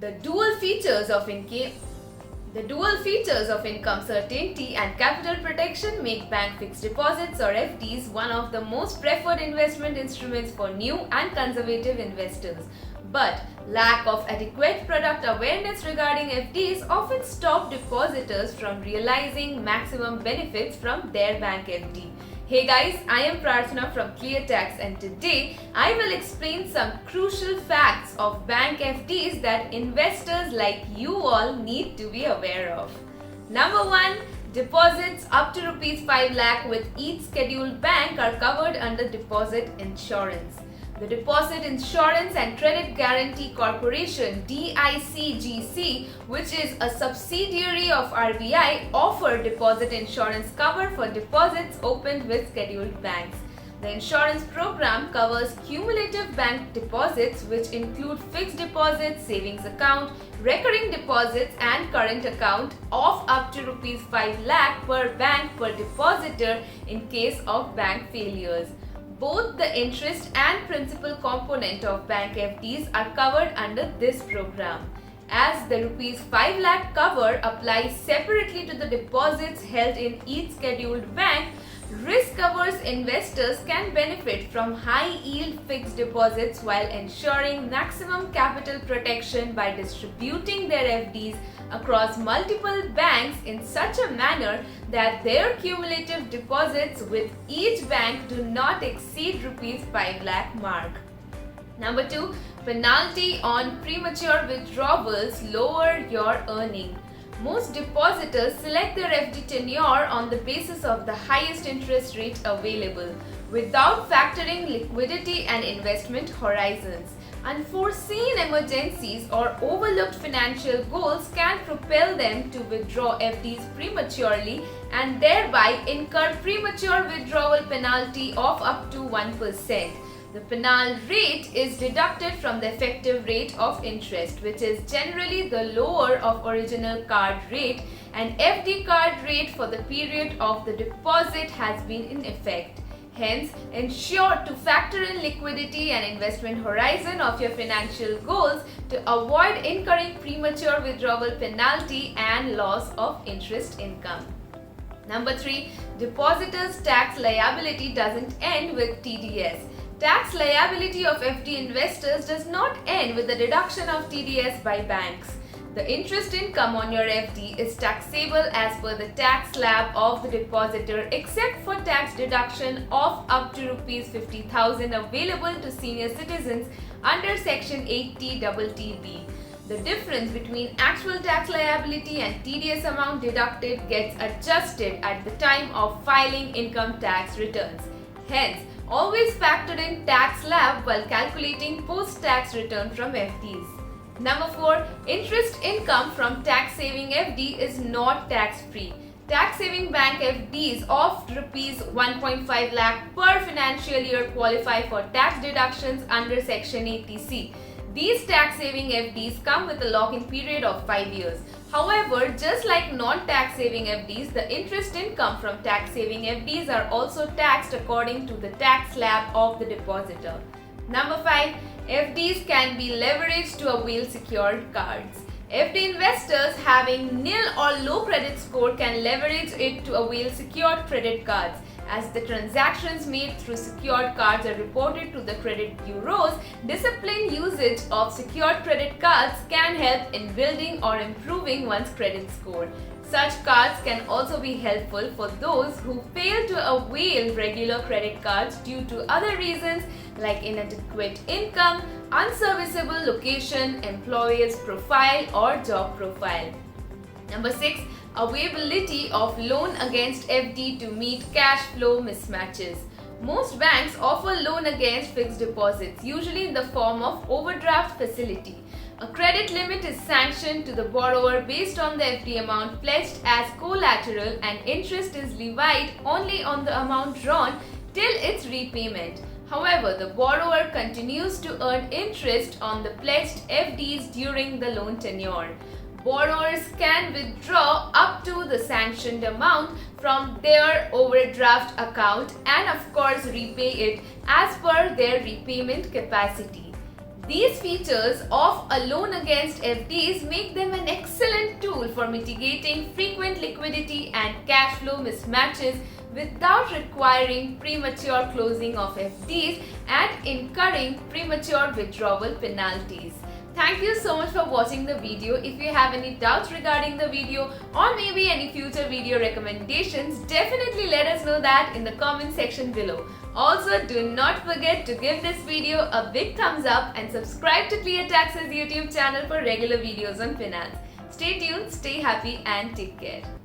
The dual features of income certainty and capital protection make bank fixed deposits or FDs one of the most preferred investment instruments for new and conservative investors. But lack of adequate product awareness regarding FDs often stop depositors from realizing maximum benefits from their bank FD. Hey guys, I am Prarthana from ClearTax and today I will explain some crucial facts of bank FDs that investors like you all need to be aware of. Number 1. Deposits up to Rs 5 lakh with each scheduled bank are covered under deposit insurance. The Deposit Insurance and Credit Guarantee Corporation DICGC, which is a subsidiary of RBI, offer deposit insurance cover for deposits opened with scheduled banks. The insurance program covers cumulative bank deposits which include fixed deposits, savings account, recurring deposits and current account of up to Rs 5 lakh per bank per depositor in case of bank failures. Both the interest and principal component of bank FDs are covered under this program. As the Rs 5 lakh cover applies separately to the deposits held in each scheduled bank, risk-averse investors can benefit from high-yield fixed deposits while ensuring maximum capital protection by distributing their FDs across multiple banks in such a manner that their cumulative deposits with each bank do not exceed Rs 5 lakh mark. Number 2. Penalty on premature withdrawals lower your earning. Most depositors select their FD tenure on the basis of the highest interest rate available, without factoring liquidity and investment horizons. Unforeseen emergencies or overlooked financial goals can propel them to withdraw FDs prematurely and thereby incur premature withdrawal penalty of up to 1%. The penal rate is deducted from the effective rate of interest, which is generally the lower of original card rate, and FD card rate for the period of the deposit has been in effect. Hence, ensure to factor in liquidity and investment horizon of your financial goals to avoid incurring premature withdrawal penalty and loss of interest income. Number 3. Depositors' tax liability doesn't end with TDS. Tax liability of FD investors does not end with the deduction of TDS by banks. The interest income on your FD is taxable as per the tax slab of the depositor except for tax deduction of up to Rs 50,000 available to senior citizens under Section 80TTB. The difference between actual tax liability and TDS amount deducted gets adjusted at the time of filing income tax returns. Hence, always factor in tax slab while calculating post-tax return from FDs. Number 4. Interest income from tax-saving FD is not tax-free. Tax-saving bank FDs of Rs 1.5 lakh per financial year qualify for tax deductions under Section 80C. These tax-saving FDs come with a lock-in period of 5 years. However, just like non-tax-saving FDs, the interest income from tax-saving FDs are also taxed according to the tax slab of the depositor. Number 5. FDs can be leveraged to avail secured cards. FD investors having nil or low credit score can leverage it to avail secured credit cards. As the transactions made through secured cards are reported to the credit bureaus, disciplined usage of secured credit cards can help in building or improving one's credit score. Such cards can also be helpful for those who fail to avail regular credit cards due to other reasons like inadequate income, unserviceable location, employer's profile or job profile. Number 6. Availability of loan against FD to meet cash flow mismatches. Most banks offer loan against fixed deposits, usually in the form of overdraft facility. A credit limit is sanctioned to the borrower based on the FD amount pledged as collateral, and interest is levied only on the amount drawn till its repayment. However, the borrower continues to earn interest on the pledged FDs during the loan tenure. Borrowers can withdraw up to the sanctioned amount from their overdraft account and of course repay it as per their repayment capacity. These features of a loan against FDs make them an excellent tool for mitigating frequent liquidity and cash flow mismatches without requiring premature closing of FDs and incurring premature withdrawal penalties. Thank you so much for watching the video. If you have any doubts regarding the video or maybe any future video recommendations, definitely let us know that in the comment section below. Also, do not forget to give this video a big thumbs up and subscribe to ClearTax's YouTube channel for regular videos on finance. Stay tuned, stay happy and take care.